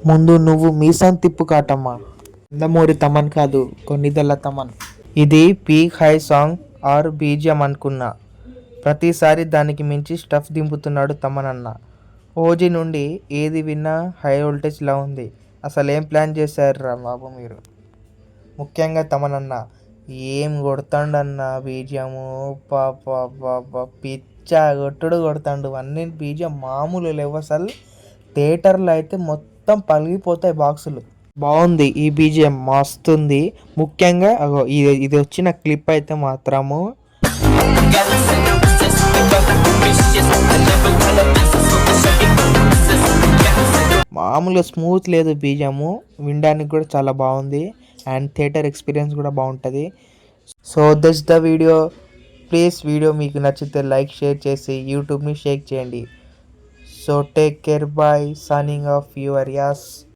ముందు నువ్వు మీసం తిప్పు కాటమ్మా. నందమూరి తమన్ కాదు, కొన్నిదెల తమన్. ఇది peak high song or BGM అనుకున్నా. ప్రతిసారి దానికి మించి స్టఫ్ దింపుతున్నాడు తమన్ అన్న. ఓజీ నుండి ఏది విన్నా హై వోల్టేజ్లా ఉంది. అసలేం ప్లాన్ చేశారురా బాబు మీరు? ముఖ్యంగా తమన్ అన్న ఏం కొడతాండన్న బీజిఎము. పాప పిచ్చా కొట్టుడు కొడతాండు. అన్ని బీజిఎం మామూలు లేవు అసలు. థియేటర్లో అయితే మొత్తం పలిగిపోతాయి బాక్సులు. బాగుంది ఈ బీజిఎం, మస్తుంది. ముఖ్యంగా ఇది వచ్చిన క్లిప్ అయితే మాత్రము మామూలుగా స్మూత్ లేదు బీజిఎము. వినడానికి కూడా చాలా బాగుంది అండ్ థియేటర్ ఎక్స్పీరియన్స్ కూడా బాగుంటుంది. So this the video. Please video మీకు నచ్చితే లైక్ షేర్ చేసి యూట్యూబ్ని షేక్ చేయండి. So take care, bye, signing off your as.